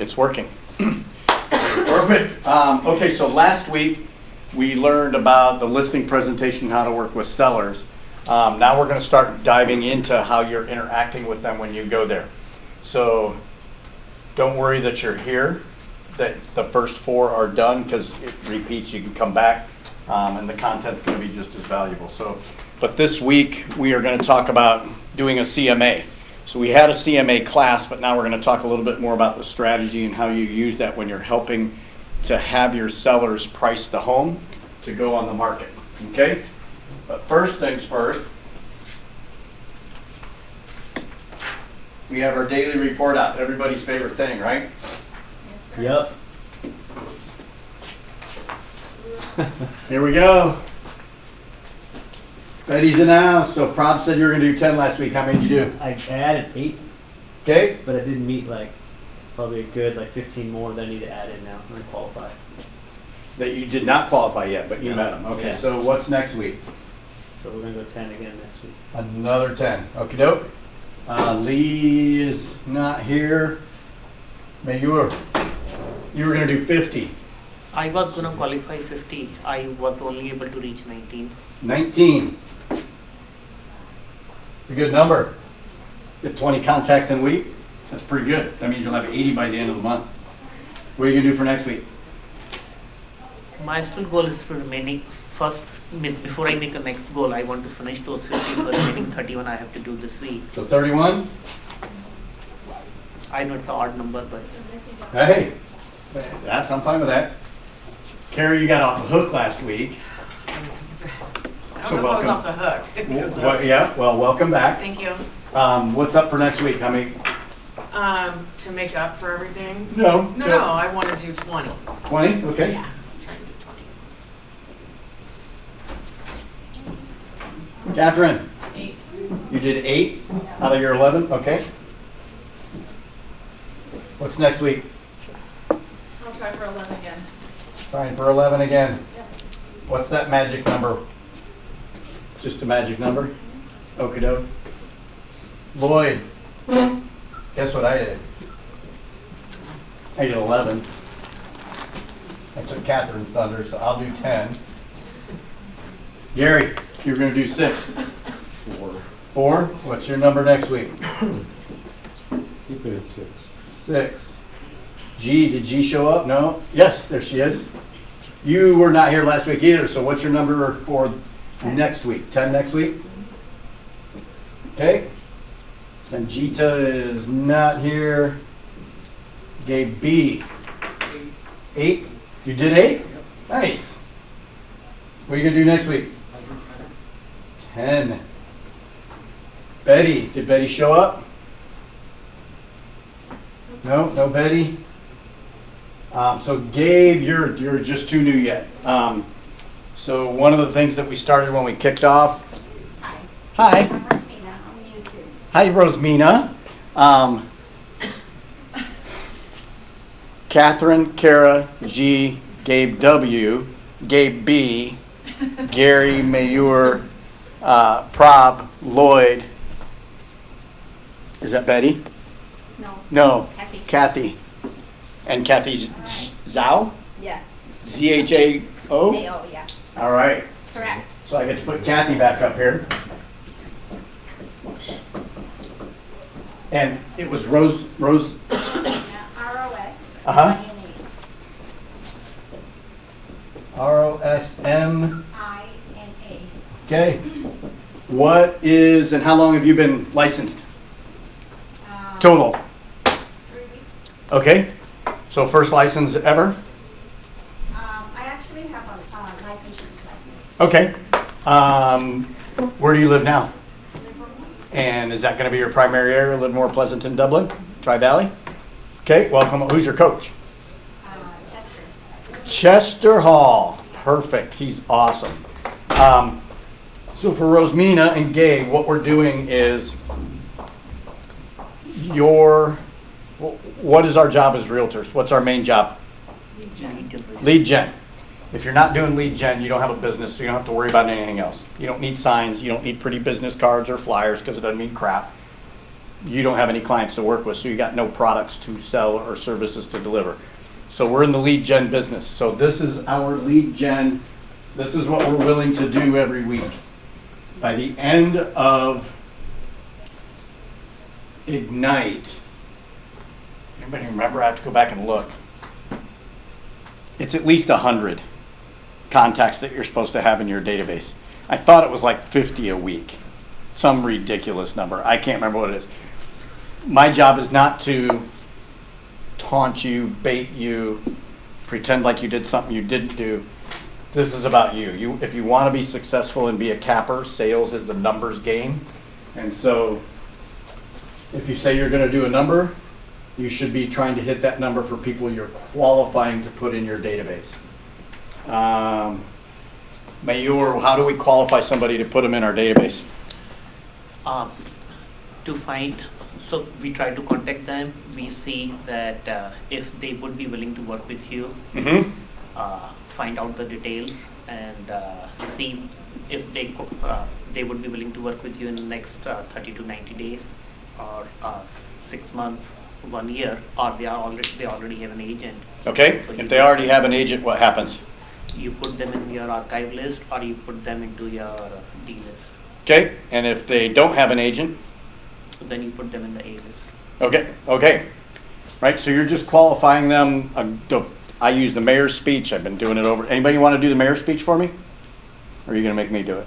It's working. Perfect. Okay, so last week we learned about the listing presentation, how to work with sellers. Now we're going to start diving into how you're interacting with them when you go there. So don't worry that you're here, that the first 4 are done, because it repeats. You can come back, and the content's going to be just as valuable. But this week we are going to talk about doing a CMA. So we had a CMA class, but now we're going to talk a little bit more about the strategy and how you use that when you're helping to have your sellers price the home to go on the market. Okay? But first things first, we have our daily report out. Everybody's favorite thing, right? Yep. Here we go. Betty's in the house. So Prob said you were going to do 10 last week. How many did you do? I added 8, Okay. but I didn't meet probably a good 15 more that I need to add in now and qualify. That you did not qualify yet, but you No. met them. Okay, Yeah. so what's next week? So we're gonna go 10 again next week. Another 10. Okie doke. Lee is not here. You were going to do 50. I was gonna qualify 50. I was only able to reach 19. 19. It's a good number. Get 20 contacts in a week. That's pretty good. That means you'll have 80 by the end of the month. What are you going to do for next week? My still goal is to remaining first. Before I make a next goal, I want to finish those 50 for remaining 31 I have to do this week. So 31? I know it's an odd number, but Hey, I'm fine with that. Carrie, you got off the hook last week. I don't So know if I was welcome. off the hook. Yeah, well, welcome back. Thank you. What's up for next week? How many? To make up for everything. No. No, I want to do 20. 20? Okay. Yeah, I'm trying to do 20. Catherine, 8. you did 8 out of your 11? Okay. What's next week? I'll try for 11 again. Trying for 11 again. Yep. What's that magic number? Just a magic number? Okie doke. Lloyd, guess what I did? I did 11. I took Catherine's thunder, so I'll do 10. Gary, you're going to do 6. 4. 4? What's your number next week? Keep it at 6. 6. G, did G show up? No? Yes, there she is. You were not here last week either, so what's your number for next week? 10 next week? Okay. Sanjita is not here. Gabe B. 8? You did 8? Nice. What are you going to do next week? 10. Betty, did Betty show up? No Betty. So Gabe, you're just too new yet. So one of the things that we started when we kicked off. Hi. Hi. I'm Rosmina. I'm new too. Hi, Rosmina. Catherine, Kara, G, Gabe W, Gabe B, Gary, Mayur, Prob, Lloyd. Is that Betty? No. No. Kathy. Kathy. And Kathy Zhao? Yeah. Z-H-A-O? A-O, yeah. All right. Correct. So I get to put Kathy back up here. And it was Rose. R-O-S. Uh-huh. I-N-A. R-O-S-M. I-N-A. Okay. What is, and how long have you been licensed? Total. 3 weeks. Okay. So first license ever? I actually have a life insurance license. Okay. Where do you live now? Liverpool. And is that going to be your primary area? Livermore, Pleasanton, Dublin, Tri-Valley? Okay. Welcome. Who's your coach? Chester. Chester Hall. Perfect. He's awesome. So for Rosmina and Gabe, what we're doing is what is our job as realtors? What's our main job? Lead gen. If you're not doing lead gen, you don't have a business, so you don't have to worry about anything else. You don't need signs. You don't need pretty business cards or flyers because it doesn't mean crap. you don't have any clients to work with, so you got no products to sell or services to deliver. So we're in the lead gen business. So this is our lead gen. This is what we're willing to do every week. By the end of Ignite, anybody remember? I have to go back and look. It's at least 100 contacts that you're supposed to have in your database. I thought it was like 50 a week, some ridiculous number. I can't remember what it is. My job is not to taunt you, bait you, pretend like you did something you didn't do. This is about you. If you want to be successful and be a capper, sales is a numbers game. And so if you say you're going to do a number, you should be trying to hit that number for people you're qualifying to put in your database. Mayur, how do we qualify somebody to put them in our database? To find, so we try to contact them. We see that if they would be willing to work with you, find out the details and see if they would be willing to work with you in the next 30 to 90 days or 6 months, 1 year, or they already have an agent. Okay, So if they already have an agent, what happens? you put them in your archive list or you put them into your D list. Okay, and if they don't have an agent? So then you put them in the A list. Okay. Right, so you're just qualifying them. I use the mayor's speech. I've been doing it over. Anybody want to do the mayor's speech for me? Or are you going to make me do it?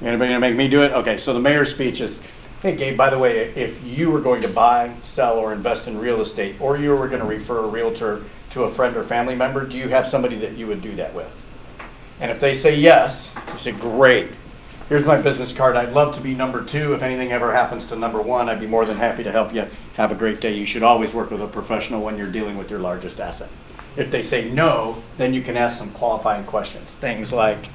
Anybody going to make me do it? Okay, so the mayor's speech is, hey, Gabe, by the way, if you were going to buy, sell, or invest in real estate, or you were going to refer a realtor to a friend or family member, do you have somebody that you would do that with? And if they say yes, you say, great. Here's my business card. I'd love to be number 2. If anything ever happens to number 1, I'd be more than happy to help you. Have a great day. You should always work with a professional when you're dealing with your largest asset. If they say no, then you can ask some qualifying questions. Things like,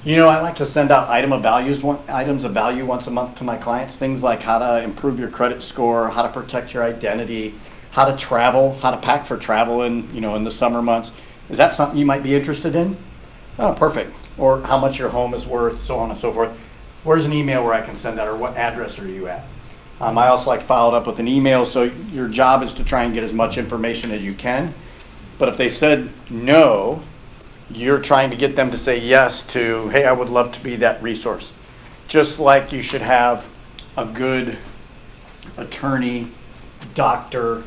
I like to send out items of value once a month to my clients. Things like how to improve your credit score, how to protect your identity, how to travel, how to pack for travel in the summer months. Is that something you might be interested in? Oh, perfect. Or how much your home is worth, so on and so forth. Where's an email where I can send that, or what address are you at? I also like followed up with an email, so your job is to try and get as much information as you can. But if they said no, you're trying to get them to say yes to, hey, I would love to be that resource. Just like you should have a good attorney, doctor,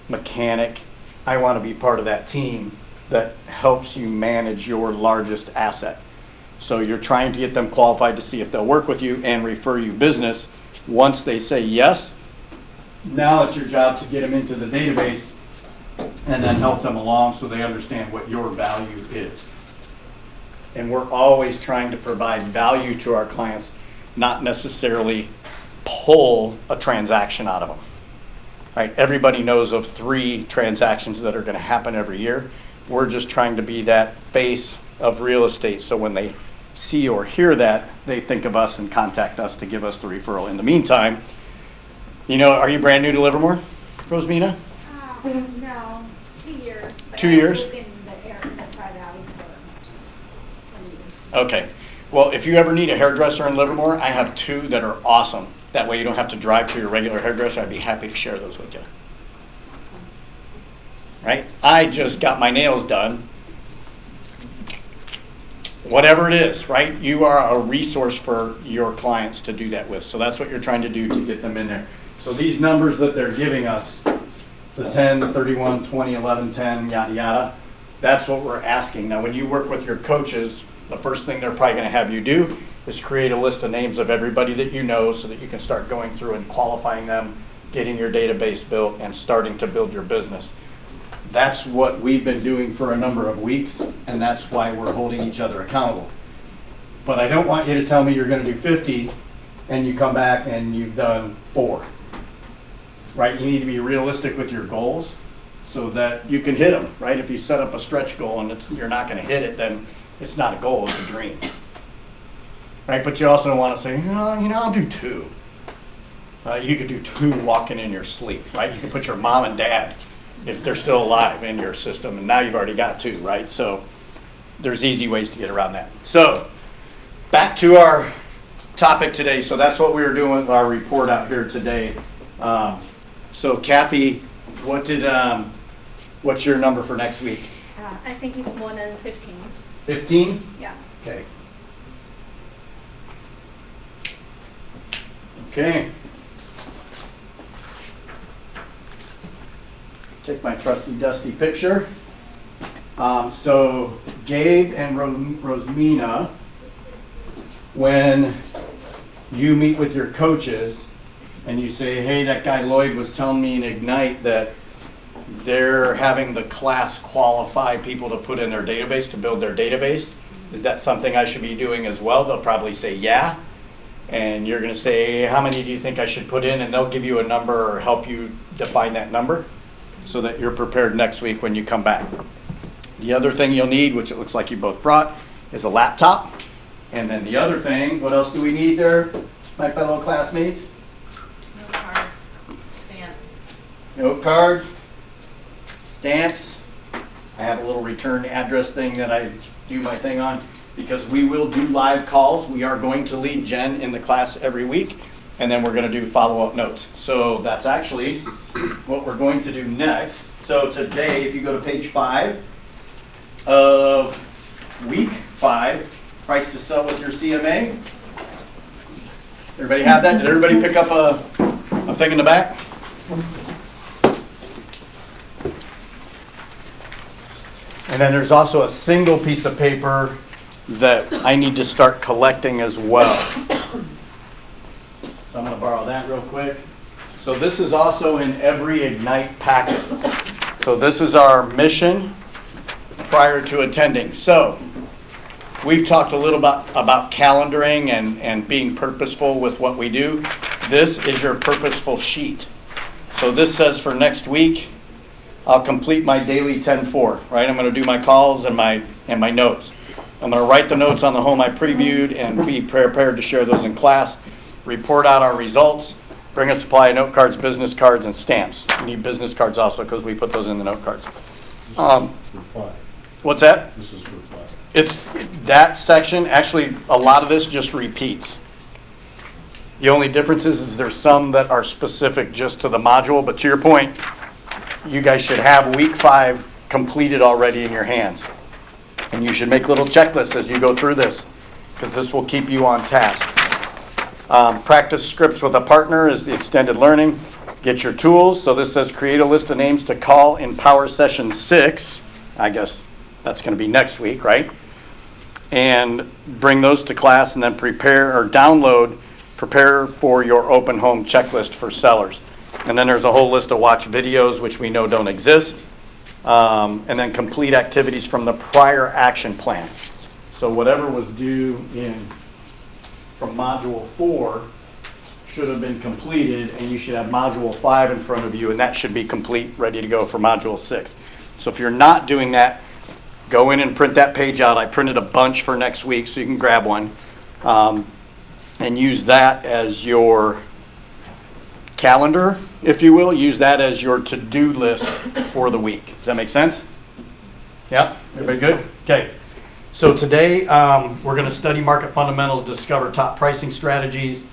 mechanic. I want to be part of that team that helps you manage your largest asset. So you're trying to get them qualified to see if they'll work with you and refer you business. Once they say yes, now it's your job to get them into the database and then help them along so they understand what your value is. And we're always trying to provide value to our clients, not necessarily pull a transaction out of them. Right? Everybody knows of 3 transactions that are going to happen every year. We're just trying to be that face of real estate, so when they see or hear that, they think of us and contact us to give us the referral. In the meantime, are you brand new to Livermore, Rosmina? No, 2 years. But 2 years? I lived in the area, in the Tri-Valley for 20 years. Okay. Well, if you ever need a hairdresser in Livermore, I have 2 that are awesome. That way you don't have to drive to your regular hairdresser. I'd be happy to share those with you. Right? I just got my nails done. Whatever it is, right? You are a resource for your clients to do that with. So that's what you're trying to do to get them in there. So these numbers that they're giving us, the 10, the 31, 20, 11, 10, yada, yada, that's what we're asking. Now, when you work with your coaches, the first thing they're probably going to have you do is create a list of names of everybody that you know so that you can start going through and qualifying them, getting your database built, and starting to build your business. That's what we've been doing for a number of weeks, and that's why we're holding each other accountable. But I don't want you to tell me you're going to do 50 and you come back and you've done 4. Right? You need to be realistic with your goals so that you can hit them, right? If you set up a stretch goal and you're not going to hit it, then it's not a goal, it's a dream. Right? But you also don't want to say, I'll do 2. You could do 2 walking in your sleep, right? You can put your mom and dad, if they're still alive, in your system, and now you've already got 2, right? So there's easy ways to get around that. So back to our topic today, so that's what we were doing with our report out here today. So Kathy, what's your number for next week? I think it's more than 15. 15? Yeah. Okay. Okay. Take my trusty dusty picture. So Gabe and Rosmina, when you meet with your coaches and you say, hey, that guy Lloyd was telling me in Ignite that they're having the class qualify people to put in their database, to build their database, is that something I should be doing as well? They'll probably say, yeah. And you're going to say, how many do you think I should put in? And they'll give you a number or help you define that number so that you're prepared next week when you come back. The other thing you'll need, which it looks like you both brought, is a laptop. And then the other thing, what else do we need there, my fellow classmates? Note cards, stamps. Note cards, stamps. I have a little return address thing that I do my thing on because we will do live calls. We are going to lead Jen in the class every week, and then we're going to do follow-up notes. So that's actually what we're going to do next. So today, if you go to page 5 of week 5, price to sell with your CMA. Everybody have that? Did everybody pick up a thing in the back? And then there's also a single piece of paper that I need to start collecting as well. So I'm going to borrow that real quick. So this is also in every Ignite packet. So this is our mission prior to attending. So we've talked a little about calendaring and being purposeful with what we do. This is your purposeful sheet. So this says for next week, I'll complete my daily 10-4, right? I'm going to do my calls and my notes. I'm going to write the notes on the home I previewed and be prepared to share those in class, report out our results, bring a supply of note cards, business cards, and stamps. We need business cards also because we put those in the note cards. For 5. What's that? This is for 5. It's that section. Actually, a lot of this just repeats. The only difference is there's some that are specific just to the module, but to your point, you guys should have week 5 completed already in your hands. And you should make little checklists as you go through this, because this will keep you on task. Practice scripts with a partner is the extended learning. Get your tools. So this says create a list of names to call in Power Session 6. I guess that's going to be next week, right? And bring those to class and then prepare for your open home checklist for sellers. And then there's a whole list of watch videos, which we know don't exist. And then complete activities from the prior action plan. So whatever was due from Module 4 should have been completed, and you should have Module 5 in front of you, and that should be complete, ready to go for Module 6. So if you're not doing that, go in and print that page out. I printed a bunch for next week, so you can grab one. And use that as your calendar, if you will. Use that as your to-do list for the week. Does that make sense? Yeah? Everybody good? Okay. So today, we're going to study market fundamentals, discover top pricing strategies,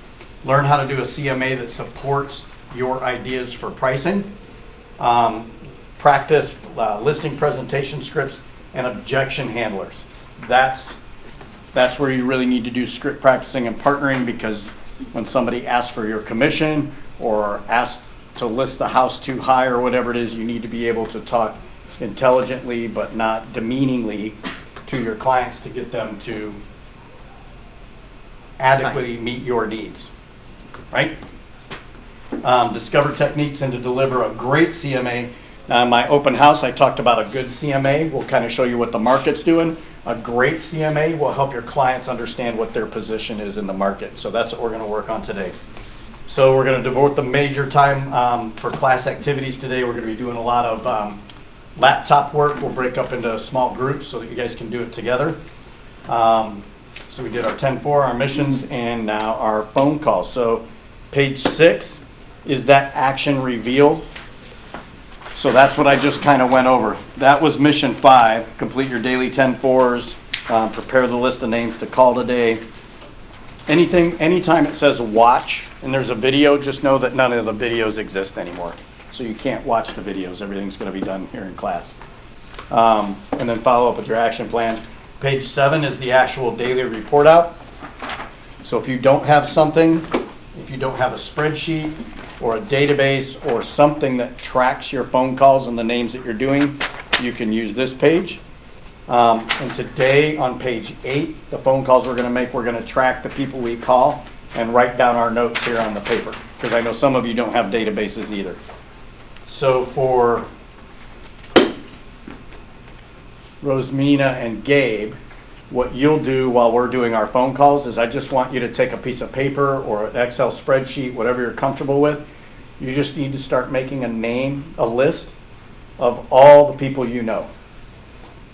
learn how to do a CMA that supports your ideas for pricing, practice listing presentation scripts, and objection handlers. That's where you really need to do script practicing and partnering, because when somebody asks for your commission or asks to list the house too high or whatever it is, you need to be able to talk intelligently but not demeaningly to your clients to get them to adequately meet your needs, right? Discover techniques and to deliver a great CMA. Now in my open house, I talked about a good CMA. We'll kind of show you what the market's doing. A great CMA will help your clients understand what their position is in the market. So that's what we're going to work on today. So we're going to devote the major time for class activities today. We're going to be doing a lot of laptop work. We'll break up into small groups so that you guys can do it together. So we did our 10-4, our missions, and now our phone calls. So page 6 is that action reveal. So that's what I just kind of went over. That was mission 5. Complete your daily 10-4s. Prepare the list of names to call today. anytime it says watch and there's a video, just know that none of the videos exist anymore. So you can't watch the videos. Everything's going to be done here in class. And then follow up with your action plan. Page 7 is the actual daily report out. So if you don't have something, if you don't have a spreadsheet or a database or something that tracks your phone calls and the names that you're doing, you can use this page. And today on page 8, the phone calls we're going to make, we're going to track the people we call and write down our notes here on the paper, because I know some of you don't have databases either. So for Rosemina and Gabe, what you'll do while we're doing our phone calls is I just want you to take a piece of paper or an Excel spreadsheet, whatever you're comfortable with. You just need to start making a list of all the people you know.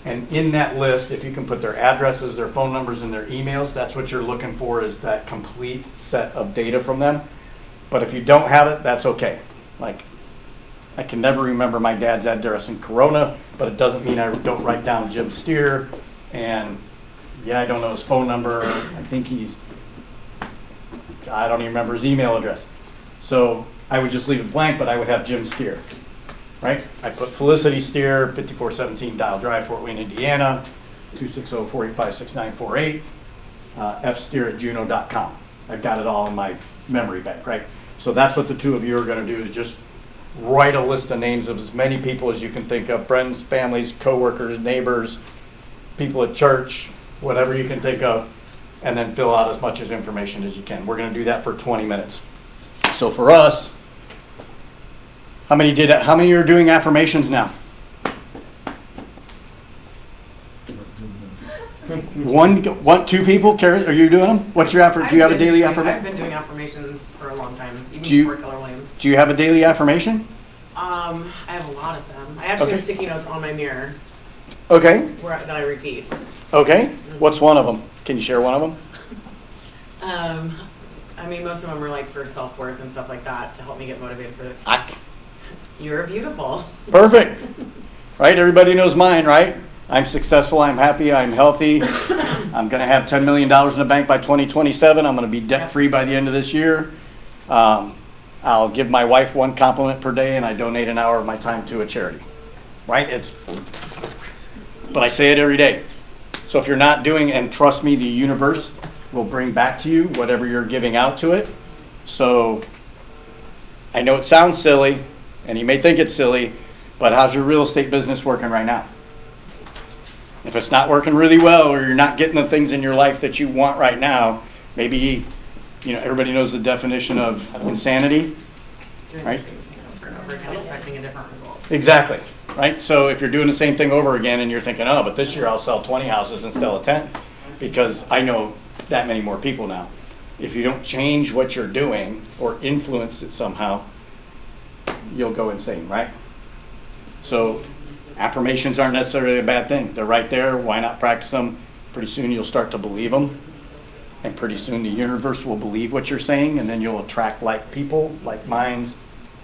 And in that list, if you can put their addresses, their phone numbers, and their emails, that's what you're looking for, is that complete set of data from them. But if you don't have it, that's okay. Like, I can never remember my dad's address in Corona, but it doesn't mean I don't write down Jim Steer. And yeah, I don't know his phone number. I think I don't even remember his email address. So I would just leave it blank, but I would have Jim Steer, right? I put Felicity Steer, 5417 Dial Drive, Fort Wayne, Indiana, 260-485-6948, fsteer@juno.com. I've got it all in my memory bank, right? So that's what the two of you are going to do, is just write a list of names of as many people as you can think of, friends, families, coworkers, neighbors, people at church, whatever you can think of, and then fill out as much as information as you can. We're going to do that for 20 minutes. So for us, how many are doing affirmations now? Two people? Carrie, are you doing them? What's your do you have a daily affirmation? I've been doing affirmations for a long time, even Do you- before Keller Williams. Do you have a daily affirmation? I have a lot of them. I actually have Okay. sticky notes on my mirror Okay. that I repeat. Okay. What's one of them? Can you share one of them? I mean, most of them are like for self-worth and stuff like that to help me get motivated for Ah, You're beautiful. perfect. Right? Everybody knows mine, right? I'm successful, I'm happy, I'm healthy. I'm going to have $10 million in the bank by 2027. I'm going to be debt-free by the end of this year. I'll give my wife 1 compliment per day, and I donate an hour of my time to a charity. Right? But I say it every day. So if you're not doing, and trust me, the universe will bring back to you whatever you're giving out to it. So I know it sounds silly, and you may think it's silly, but how's your real estate business working right now? If it's not working really well, or you're not getting the things in your life that you want right now, maybe, everybody knows the definition of insanity. Doing Right. the same thing over and over again, expecting a different result. Exactly, right? So if you're doing the same thing over again and you're thinking, oh, but this year I'll sell 20 houses instead of 10, because I know that many more people now. If you don't change what you're doing or influence it somehow, you'll go insane, right? So affirmations aren't necessarily a bad thing. They're right there. Why not practice them? Pretty soon you'll start to believe them. And pretty soon the universe will believe what you're saying, and then you'll attract like people, like minds,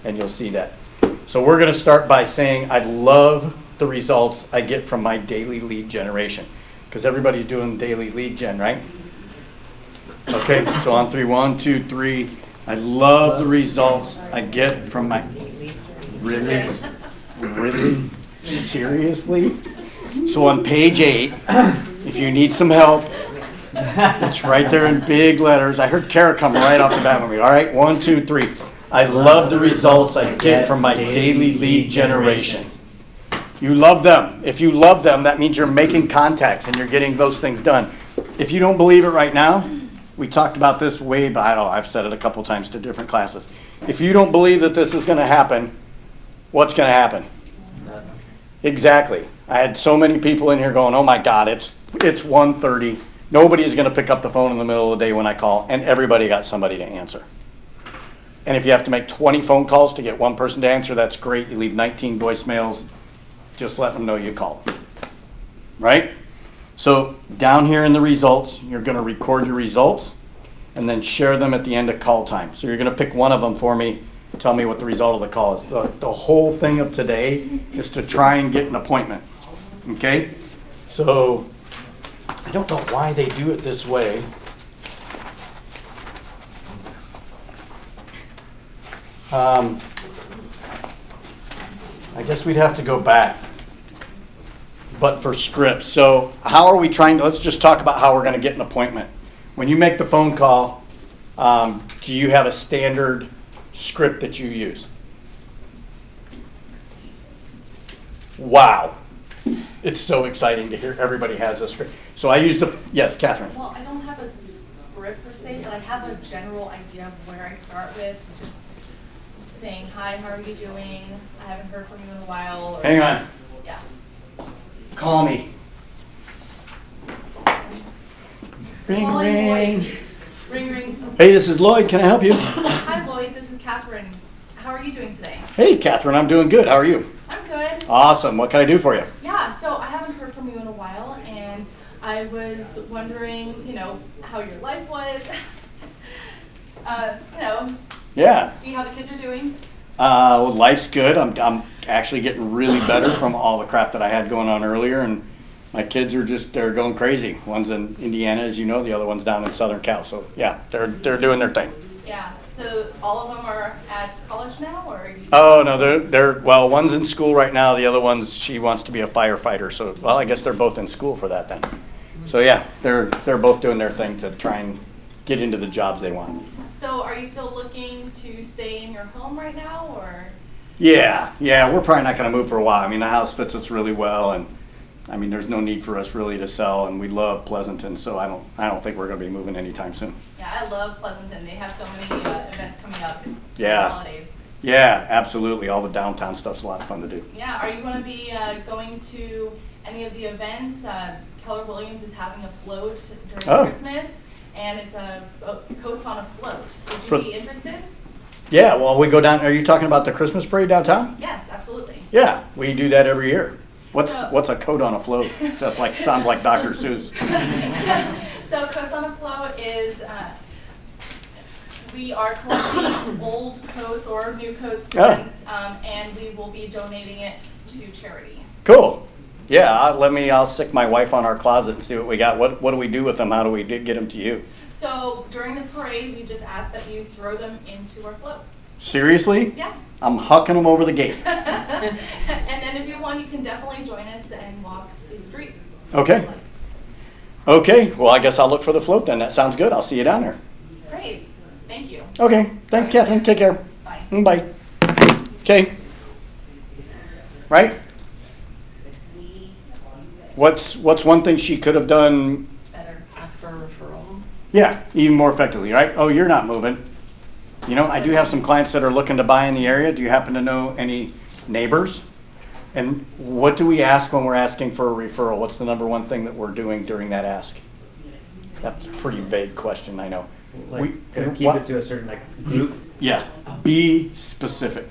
and you'll see that. So we're going to start by saying, I love the results I get from my daily lead generation. Because everybody's doing daily lead gen, right? Okay, so on 3, 1, 2, 3. I love the results I get from my... Really? Really? Seriously? So on page 8, if you need some help, it's right there in big letters. I heard Kara come right off the bat with me. All right, 1, 2, 3. I love the results I get from my daily lead generation. You love them. If you love them, that means you're making contacts and you're getting those things done. If you don't believe it right now, we talked about this way back. I've said it a couple times to different classes. If you don't believe that this is going to happen, what's going to happen? Exactly. I had so many people in here going, oh my God, it's 1:30. Nobody is going to pick up the phone in the middle of the day when I call, and everybody got somebody to answer. And if you have to make 20 phone calls to get one person to answer, that's great. You leave 19 voicemails. Just let them know you called. Right? So down here in the results, you're going to record your results and then share them at the end of call time. So you're going to pick one of them for me. Tell me what the result of the call is. The whole thing of today is to try and get an appointment. Okay? So I don't know why they do it this way. I guess we'd have to go back, but for scripts. So how are we trying to, let's just talk about how we're going to get an appointment. When you make the phone call, do you have a standard script that you use? Wow. It's so exciting to hear everybody has a script. So I use yes, Catherine. Well, I don't have a script per se, but I have a general idea of where I start with, just saying, hi, how are you doing? I haven't heard from you in a while. Or, Hang on. Yeah. Call me. Ring, Calling ring. Lloyd. Ring, ring. Hey, this is Lloyd. Can I help you? Hi, Lloyd. This is Catherine. How are you doing today? Hey, Catherine. I'm doing good. How are you? I'm good. Awesome. What can I do for you? Yeah, so I haven't heard from you in a while, and I was wondering, how your life was. Yeah. See how the kids are doing. Well, life's good. I'm actually getting really better from all the crap that I had going on earlier, and my kids are they're going crazy. One's in Indiana, as you know, the other one's down in Southern Cal. So yeah, they're doing their thing. Yeah, so all of them are at college now, or are you Oh no, they're well, one's in school right now. The other one's she wants to be a firefighter. So well, I guess they're both in school for that then. So yeah, they're both doing their thing to try and get into the jobs they want. So are you still looking to stay in your home right now, or? Yeah, we're probably not going to move for a while. I mean, the house fits us really well, and I mean, there's no need for us really to sell, and we love Pleasanton, so I don't think we're going to be moving anytime soon. Yeah, I love Pleasanton. They have so many events coming up during Yeah. the holidays. Yeah, absolutely. All the downtown stuff's a lot of fun to do. Yeah, are you going to be going to any of the events? Keller Williams is having a float during Christmas, and it's coats on a float. Would you be interested? Yeah, well, we go down. Are you talking about the Christmas parade downtown? Yes, absolutely. Yeah, we do that every year. What's So- a coat on a float? That's like sounds like Dr. Seuss. So Coats on a Float is, we are collecting old coats or new coats, depends, and we will be donating it to charity. Cool. Yeah, I'll stick my wife on our closet and see what we got. What do we do with them? How do we get them to you? So during the parade, we just ask that you throw them into our float. Seriously? Yeah. I'm hucking them over the gate. And then if you want, you can definitely join us and walk the street. Okay. Okay, well, I guess I'll look for the float then. That sounds good. I'll see you down there. Great. Thank you. Okay, thanks, Catherine. Take care. Bye. Bye. Okay. Right? What's one thing she could have done? Better ask for a referral. Yeah, even more effectively, right? Oh, you're not moving. I do have some clients that are looking to buy in the area. Do you happen to know any neighbors? And what do we ask when we're asking for a referral? What's the number one thing that we're doing during that ask? That's a pretty vague question, I know. Gotta keep what? it to a certain group. Yeah, be specific.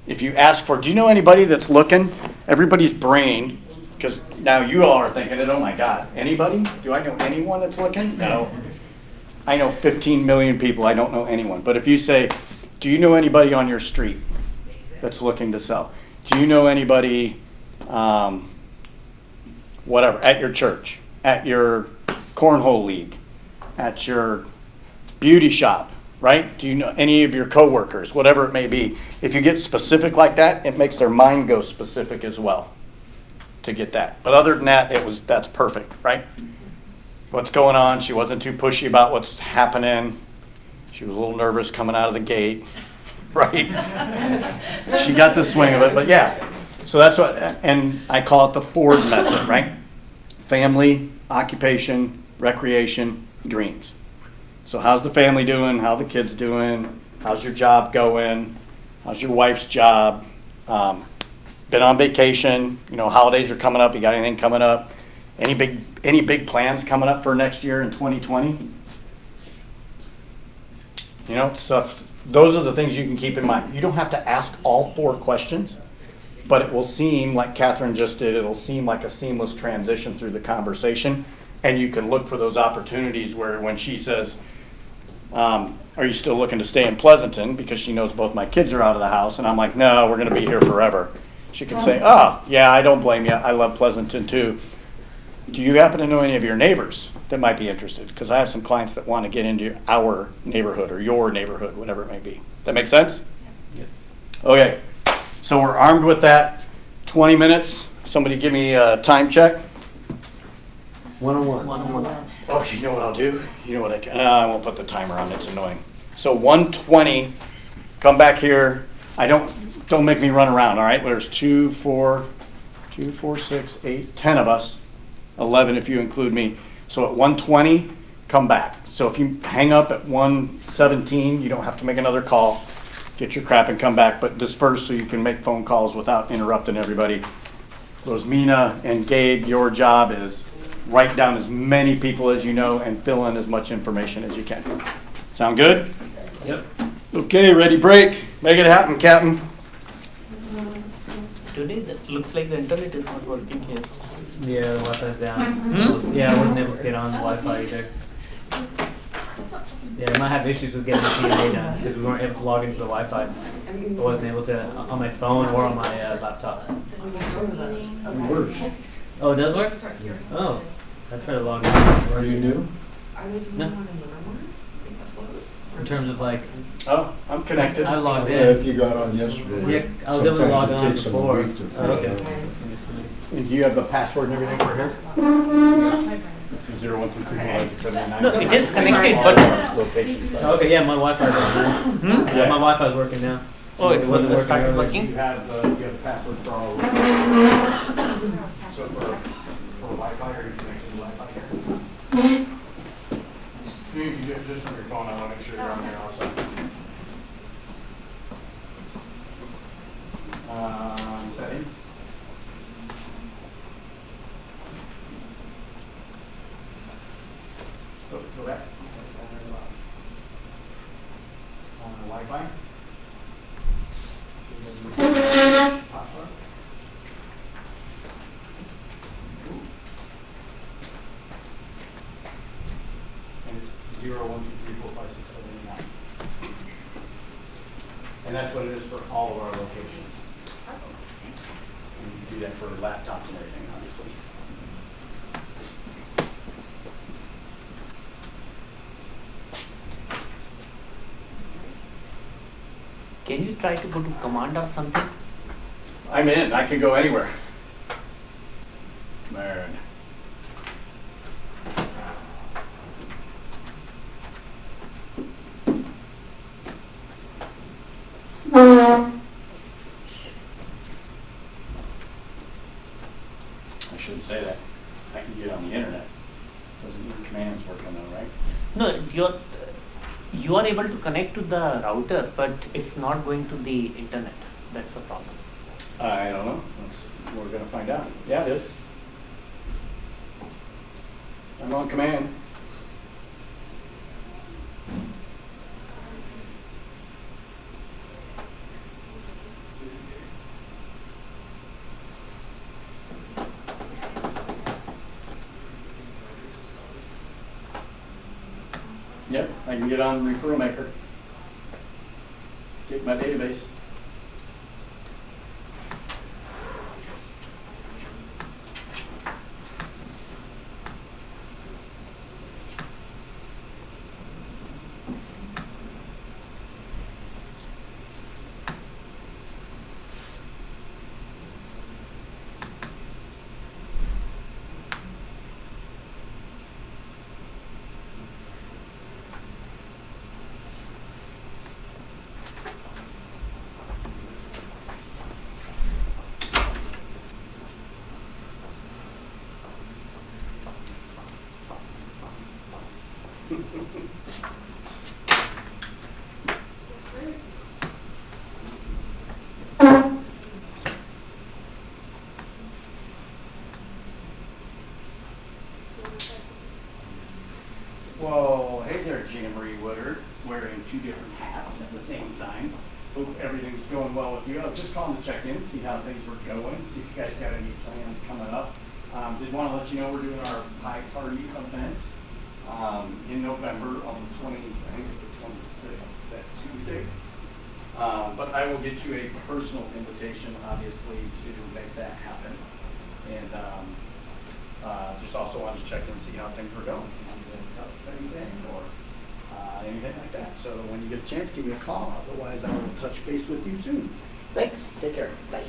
If you ask for, do you know anybody that's looking? Everybody's brain, because now you all are thinking it, oh my God, anybody? Do I know anyone that's looking? No. I know 15 million people, I don't know anyone. But if you say, do you know anybody on your street that's looking to sell? Do you know anybody, whatever, at your church, at your cornhole league, at your beauty shop, right? Do you know any of your coworkers, whatever it may be? If you get specific like that, it makes their mind go specific as well to get that. But other than that, that's perfect, right? What's going on? She wasn't too pushy about what's happening. She was a little nervous coming out of the gate, right? She got the swing of it, but yeah. So that's what, and I call it the Ford method, right? Family, occupation, recreation, dreams. So how's the family doing? How the kids doing? How's your job going? How's your wife's job? Been on vacation? Holidays are coming up. You got anything coming up? Any big plans coming up for next year in 2020? Stuff. Those are the things you can keep in mind. You don't have to ask all 4 questions, but it will seem like Catherine just did. It'll seem like a seamless transition through the conversation, and you can look for those opportunities where when she says, are you still looking to stay in Pleasanton? Because she knows both my kids are out of the house, and I'm like, no, we're going to be here forever. She can say, oh, yeah, I don't blame you. I love Pleasanton too. Do you happen to know any of your neighbors that might be interested? Because I have some clients that want to get into our neighborhood or your neighborhood, whatever it may be. That make sense? Okay, so we're armed with that. 20 minutes. Somebody give me a time check. 101. 101. Oh, you know what I'll do? You know what I can? I won't put the timer on. It's annoying. So 1:20. Come back here. Don't make me run around. All right. There's 2, 4, 6, 8, 10 of us. 11 if you include me. So at 1:20, come back. So if you hang up at 1:17, you don't have to make another call. Get your crap and come back, but disperse so you can make phone calls without interrupting everybody. Rosmina and Gabe, your job is write down as many people as you know and fill in as much information as you can. Sound good? Yep. Okay, ready, break. Make it happen, Captain. Today, that looks like the internet is not working here. Yeah, the Wi-Fi's down. Hmm? Yeah, I wasn't able to get on the Wi-Fi either. Yeah, I might have issues with getting the CMA done because we weren't able to log into the Wi-Fi. I wasn't able to on my phone or on my laptop. Oh, it does work? Oh, I tried to log in. Are you new? No. In terms of like, Oh, I'm connected. I logged Yeah, in. if you got on yesterday. Yeah, I was able to log sometimes it on takes them a before. week to Oh, okay. fill out. And do you have the password and everything for here? It's 0, 1, 2, 3, 4, 5, 6, 7, 8, 9. No, it is connected, but Locations. Okay, yeah, my Wi-Fi's working now. Hmm? Yeah, my Wi-Fi's working now. Oh, it wasn't working started earlier. working? You have the password for all of them. So for Wi-Fi, are you connected to Wi-Fi here? You can do it just from your phone. I want to make sure you're on there also. Setting. Go back. On the Wi-Fi. Password. And it's 0, 1, 2, 3, 4, 5, 6, 7, 8, 9. And that's what it is for all of our locations. And you can do that for laptops and everything, obviously. can you try to go to command or something? I'm in. I can go anywhere. Man. I shouldn't say that. I can get on the internet. Doesn't mean commands working though, right? No, you are able to connect to the router, but it's not going to the internet. That's the problem. I don't know. We're going to find out. Yeah, it is. I'm on command. Yep, I can get on Referral Maker. Get my database. Well, hey there, Gina Marie Woodard, wearing two different hats at the same time. Hope everything's going well with you. I was just calling to check in, see how things were going, see if you guys got any plans coming up. Did want to let you know we're doing our pie party event in November on the 20, I think it's the 26th, that Tuesday. But I will get you a personal invitation, obviously, to make that happen. And just also wanted to check in and see how things were going. Anything or anything like that. So when you get a chance, give me a call. Otherwise, I will touch base with you soon. Thanks. Take care. Bye.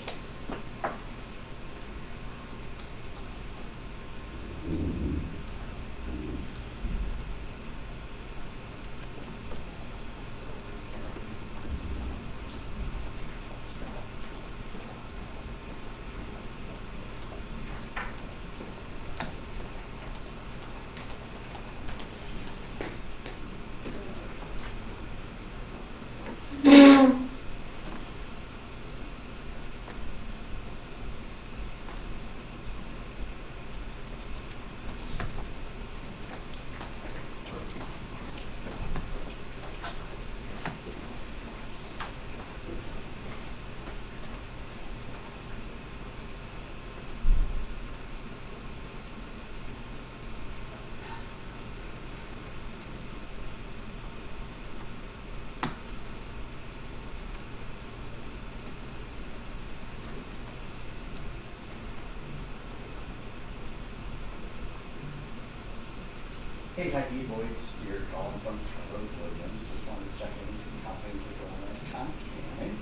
Hey, hi, Boyd Steer calling from Keller Williams. Just wanted to check in and see how things are going at Concammon.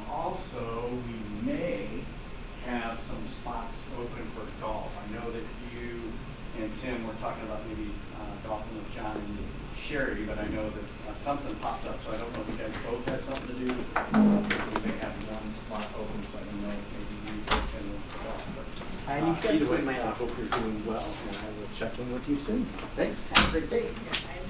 Also, we may have some spots open for golf. I know that you and Tim were talking about maybe golfing with John and Sherry, but I know that something popped up, so I don't know if you guys both had something to do. We may have one spot open, so I don't know if maybe you and Tim will golf. I Either way, hope you're doing well, and I will check in with you soon. Thanks. Have a great day. I